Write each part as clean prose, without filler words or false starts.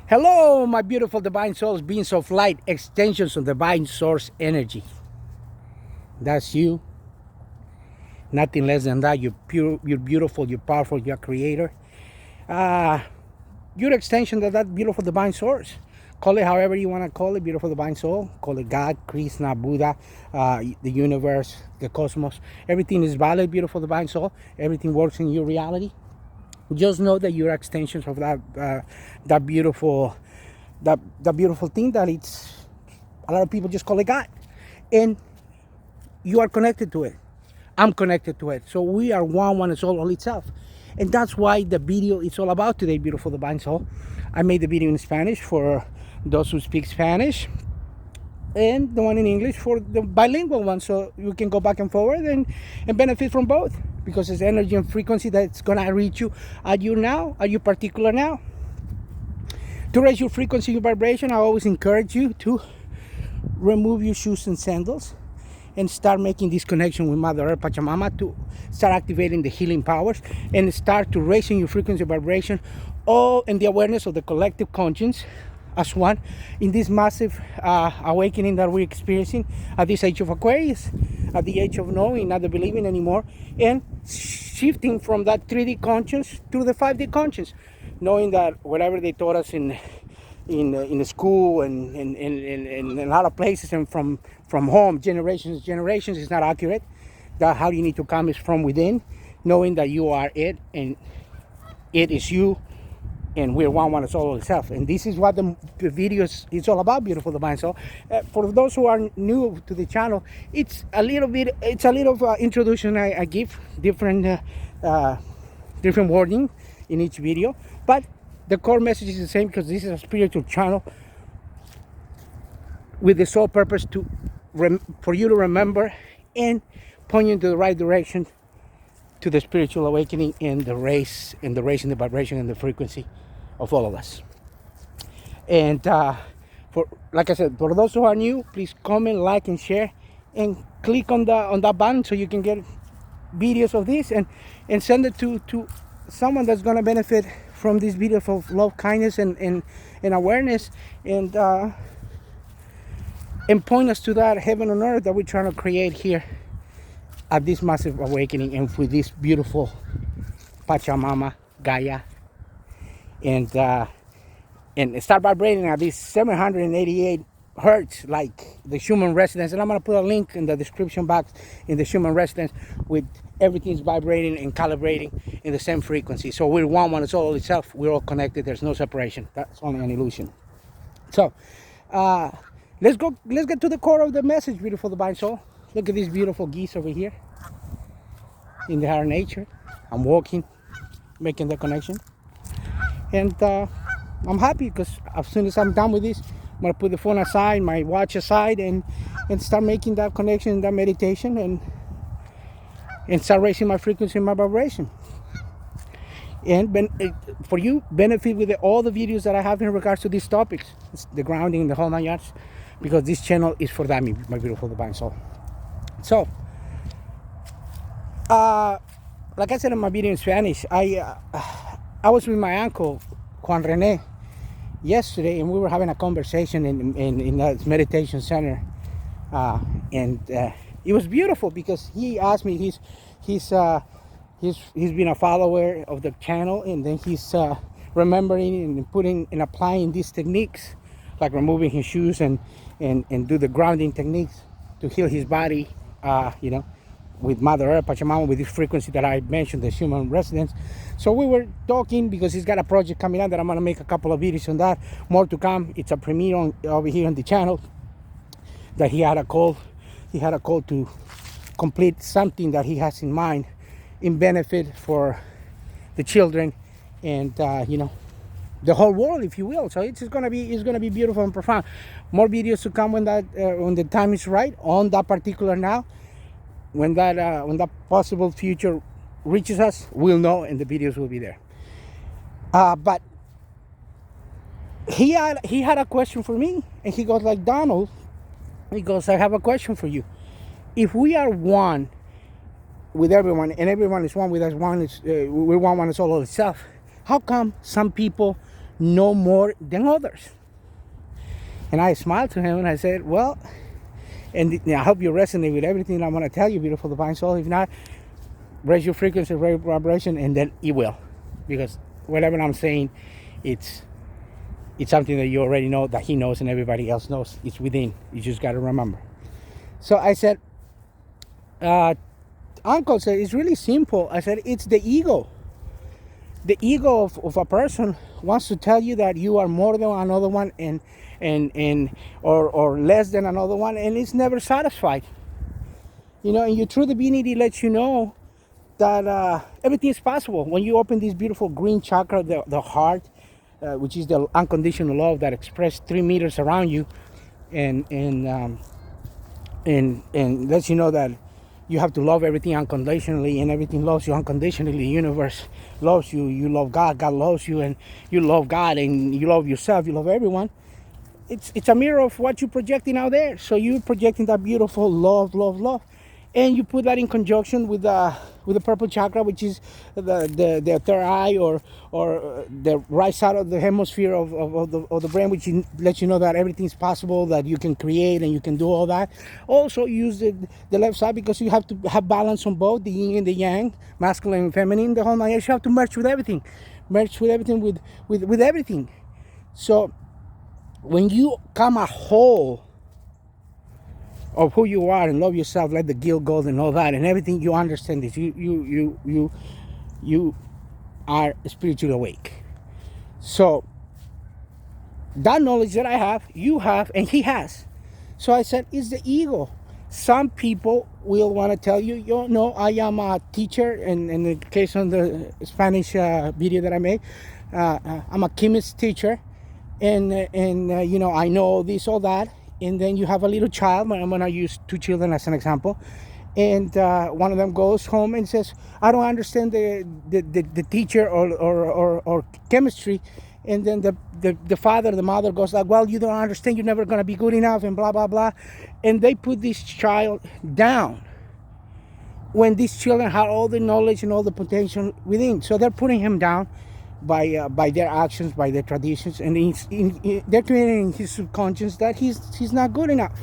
Hello, my beautiful divine souls, beings of light, extensions of divine source energy. That's you. Nothing less than that. You're pure, you're beautiful, you're powerful, you're a creator. Uh, you're extension of that beautiful divine source. Call it however you want to call it, beautiful divine soul. Call it God, Krishna, Buddha, the universe, the cosmos. Everything is valid, beautiful divine soul. Everything works in your reality. Just know that you're extensions of that beautiful that beautiful thing that it's a lot of people just call it God, and you are connected to it. I'm connected to it, so we are one and soul all itself. And that's why the video is all about today, beautiful divine soul. I made the video in Spanish for those who speak Spanish, and the one in English for the bilingual one, so you can go back and forward and benefit from both, because it's energy and frequency that's gonna reach you at you particular now. To raise your frequency, your vibration, I always encourage you to remove your shoes and sandals and start making this connection with Mother Earth, Pachamama, to start activating the healing powers and start to raising your frequency vibration, all in the awareness of the collective conscience as one in this massive awakening that we're experiencing at this age of Aquarius, at the age of knowing, not the believing anymore, and shifting from that 3D conscience to the 5D conscience, knowing that whatever they taught us in the school and in a lot of places and from home, generations is not accurate. That how you need to come is from within, knowing that you are it and it is you, and we're one and soul itself. And this is what the video is all about, beautiful divine soul. For those who are new to the channel, it's a little introduction. I give different wording in each video, but the core message is the same, because this is a spiritual channel with the sole purpose for you to remember and point you into the right direction to the spiritual awakening and the raising the vibration and the frequency of all of us. And for, like I said, for those who are new, please comment, like, and share, and click on that button so you can get videos of this and send it to someone that's going to benefit from this video of love, kindness, and awareness, and point us to that heaven on earth that we're trying to create here at this massive awakening, and with this beautiful Pachamama, Gaia, and start vibrating at this 788 hertz, like the human resonance. And I'm going to put a link in the description box in the human resonance, with everything's vibrating and calibrating in the same frequency. So we're one it's all itself. We're all connected. There's no separation. That's only an illusion. So let's get to the core of the message, beautiful divine soul. Look at these beautiful geese over here in the heart of nature. I'm walking, making the connection, and I'm happy, because as soon as I'm done with this, I'm gonna put the phone aside, my watch aside, and start making that connection, that meditation, and start raising my frequency and my vibration. And for you, benefit with all the videos that I have in regards to these topics, the grounding, the whole 9 yards, because this channel is for that, my beautiful divine soul. So, like I said in my video in Spanish, I was with my uncle Juan Rene yesterday, and we were having a conversation in that meditation center, and it was beautiful, because he asked me, he's been a follower of the channel, and then he's remembering and putting and applying these techniques, like removing his shoes and do the grounding techniques to heal his body, with Mother Earth, Pachamama, with this frequency that I mentioned, the human resonance. So we were talking, because he's got a project coming out that I'm going to make a couple of videos on that. More to come. It's a premiere over here on the channel, that he had a call to complete something that he has in mind, in benefit for the children and the whole world, if you will. So it's gonna be beautiful and profound. More videos to come when the time is right on that particular now. When that possible future reaches us, we'll know, and the videos will be there. But he had a question for me, and he goes like, Donald, he goes, I have a question for you. If we are one with everyone, and everyone is one with us, we're one is all of itself, how come some people no more than others. And I smiled to him and I said, well, and I hope you resonate with everything I'm going to tell you, beautiful divine soul. If not, raise your frequency, raise your vibration, and then it will. Because whatever I'm saying, it's something that you already know, that he knows and everybody else knows. It's within. You just got to remember. So I said, Uncle said, it's really simple. I said, it's the ego. The ego of a person wants to tell you that you are more than another one or less than another one, and it's never satisfied. You know, and your true divinity lets you know that everything is possible. When you open this beautiful green chakra, the heart, which is the unconditional love that expresses 3 meters around you, and lets you know that you have to love everything unconditionally, and everything loves you unconditionally. The universe loves you. You love God. God loves you, and you love God, and you love yourself. You love everyone. It's a mirror of what you're projecting out there. So you're projecting that beautiful love, love, love, and you put that in conjunction with the purple chakra, which is the third eye, or the right side of the hemisphere of the brain, which lets you know that everything is possible, that you can create and you can do all that. Also use the left side, because you have to have balance on both, the yin and the yang, masculine and feminine, the whole nine. You have to merge with everything, with everything. So when you come a whole of who you are and love yourself, let the guilt go and all that and everything, you understand this. You are spiritually awake. So that knowledge that I have, you have, and he has. So I said, it's the ego. Some people will want to tell you, you know, I am a teacher, and in the case of the Spanish video that I made, I'm a chemist teacher, and you know, I know this, all that. And then you have a little child. I'm going to use 2 children as an example. And one of them goes home and says, I don't understand the teacher or chemistry. And then the father, the mother goes like, well, you don't understand. You're never going to be good enough, and blah, blah, blah. And they put this child down when these children have all the knowledge and all the potential within. So they're putting him down by their actions, by their traditions, and they're creating in his subconscious that he's not good enough.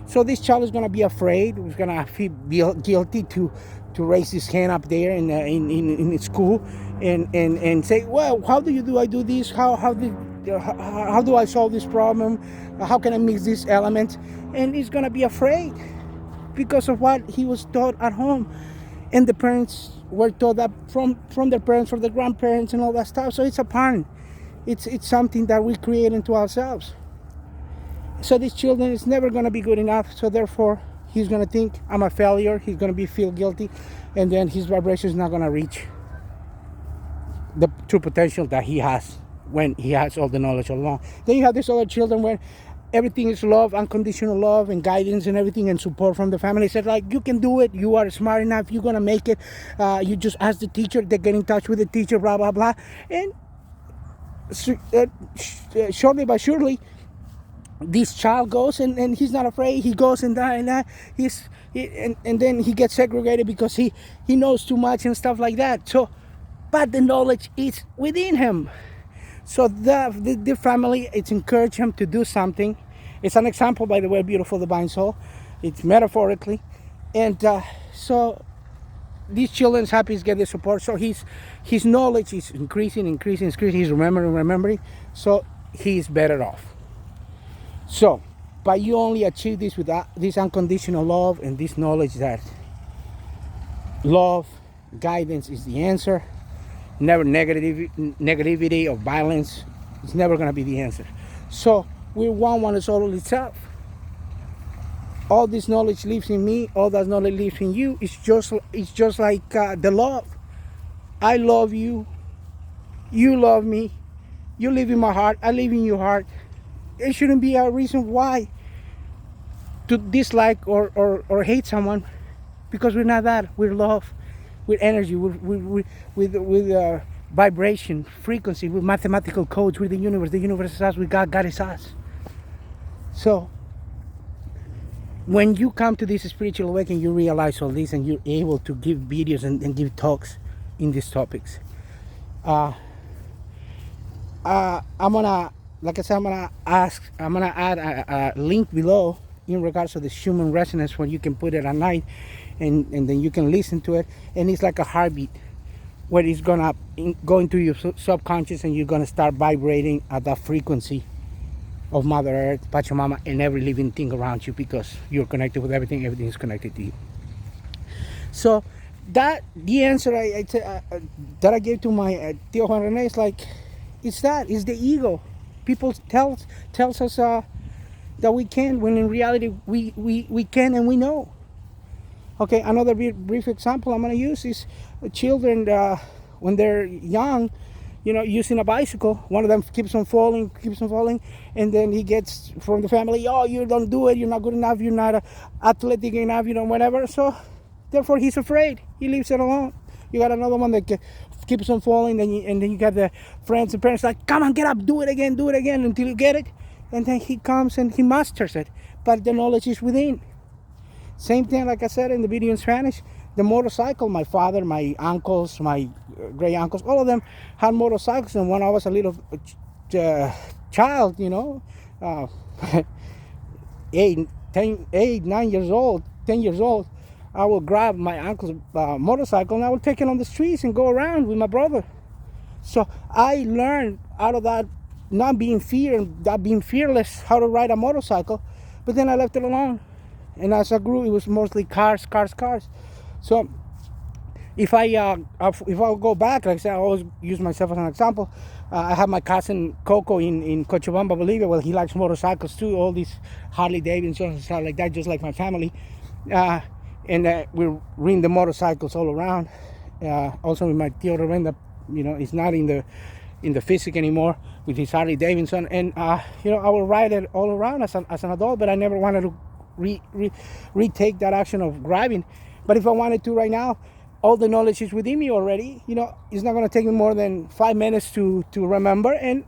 So this child is going to be afraid. He's going to feel guilty to raise his hand up there in school and say, well, how do I do this? How do I solve this problem? How can I mix this element? And he's going to be afraid because of what he was taught at home. And the parents were taught that from their parents, from their grandparents, and all that stuff. So it's a pattern. It's something that we create into ourselves. So this children is never going to be good enough. So therefore, he's going to think, I'm a failure. He's going to feel guilty. And then his vibration is not going to reach the true potential that he has when he has all the knowledge all along. Then you have these other children where everything is love, unconditional love and guidance and everything, and support from the family. Said like, you can do it. You are smart enough. You're going to make it. You just ask the teacher. They get in touch with the teacher, blah, blah, blah. And shortly but surely, this child goes and he's not afraid. He goes and that and that. And then he gets segregated because he knows too much and stuff like that. So, but the knowledge is within him. So the family, it's encouraged him to do something. It's an example, by the way, beautiful divine soul. It's metaphorically. And so these children's happy to get the support. So his knowledge is increasing. He's remembering. So he's better off. So, but you only achieve this with this unconditional love and this knowledge that love, guidance is the answer. Never negativity or violence. It's never going to be the answer. So we're one is all itself. All this knowledge lives in me. All that knowledge lives in you. It's just like the love. I love you. You love me. You live in my heart. I live in your heart. It shouldn't be a reason why to dislike or hate someone, because we're not that. We're love. With energy, with vibration, frequency, with mathematical codes, with the universe. The universe is us, with God, God is us. So, when you come to this spiritual awakening, you realize all this, and you're able to give videos and give talks in these topics. I'm gonna, like I said, I'm gonna add a link below in regards to the human resonance, where you can put it at night, and then you can listen to it, and it's like a heartbeat, where it's gonna go into your subconscious, and you're gonna start vibrating at that frequency of Mother Earth, Pachamama, and every living thing around you, because you're connected with everything. Everything is connected to you. So that the answer that I gave to my Tio Juan Rene is like, it's the ego. People tells us that we can, when in reality we can, and we know. Okay, another brief example I'm going to use is children when they're young, using a bicycle. One of them keeps on falling, and then he gets from the family, oh, you don't do it, you're not good enough, you're not athletic enough, whatever. So therefore he's afraid, he leaves it alone. You got another one that keeps on falling, and then you got the friends and parents like, come on, get up, do it again until you get it. And then he comes and he masters it, but the knowledge is within. Same thing, like I said in the video in Spanish, the motorcycle. My father, my uncles, my great uncles, all of them had motorcycles. And when I was a little child, 9 years old, 10 years old, I would grab my uncle's motorcycle, and I would take it on the streets and go around with my brother. So I learned out of that, not being fearless, how to ride a motorcycle. But then I left it alone. And as I grew, it was mostly cars. So if I go back, like I said, I always use myself as an example. I have my cousin Coco in Cochabamba, Bolivia. Well, he likes motorcycles too, all these Harley Davidson and stuff like that, just like my family. And we're riding the motorcycles all around. Also with my Tio Rubén, he's not in the physique anymore, with his Harley Davidson. And I will ride it all around as an adult, but I never wanted to retake that action of grabbing. But if I wanted to right now, all the knowledge is within me already. It's not going to take me more than 5 minutes to remember and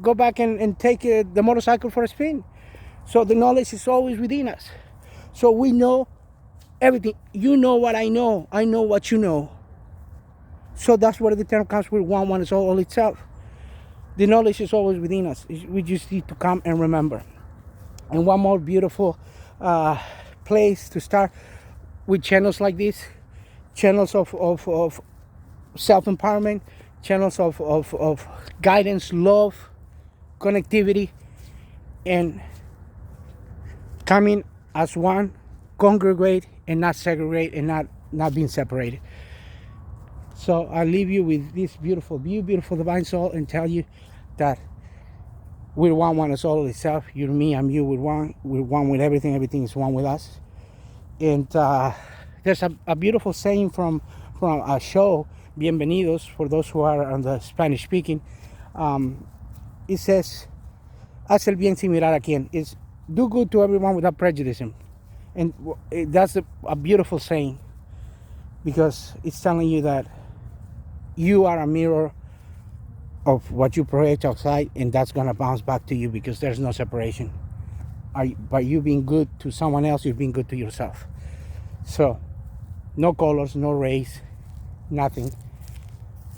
go back and take the motorcycle for a spin. So the knowledge is always within us. So we know everything. You know what I know what you know. So that's where the term comes with one is all itself. The knowledge is always within us. We just need to come and remember. And one more beautiful place to start with channels like this, channels of self-empowerment, channels of guidance, love, connectivity, and coming as one, congregate and not segregate, and not being separated. So I leave you with this beautiful view, beautiful divine soul, and tell you that we're one is all itself. You're me, I'm you. We're one with everything. Everything is one with us. And there's a beautiful saying from a show, Bienvenidos, for those who are on the Spanish speaking. It says, haz el bien sin mirar a quién. It's do good to everyone without prejudice. And that's a beautiful saying, because it's telling you that you are a mirror of what you project outside, and that's going to bounce back to you, because there's no separation. By you being good to someone else, you're being good to yourself. So no colors, no race, nothing.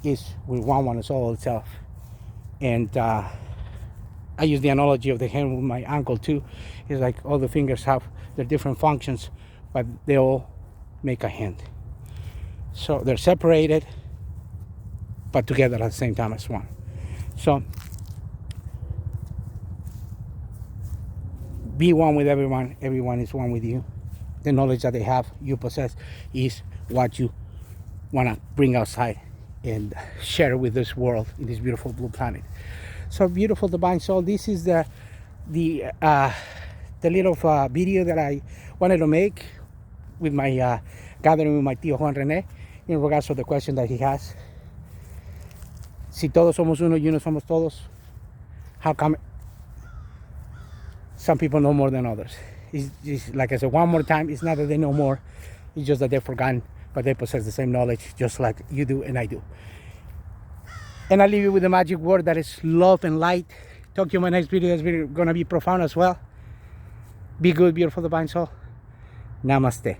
Is with one is all itself. And I use the analogy of the hand with my ankle too. It's like all the fingers have their different functions, but they all make a hand. So they're separated, but together at the same time as one. So be one with everyone. Everyone is one with you. The knowledge that they have, you possess, is what you want to bring outside and share with this world, in this beautiful blue planet. So beautiful divine soul, this is the little video that I wanted to make with my gathering with my Tio Juan Rene in regards to the question that he has. Si todos somos uno y uno somos todos, how come some people know more than others? It's just, like I said one more time, it's not that they know more, it's just that they've forgotten, but they possess the same knowledge just like you do and I do. And I leave you with the magic word that is love and light. Talk to you in my next video. It's going to be profound as well. Be good, beautiful divine soul. Namaste.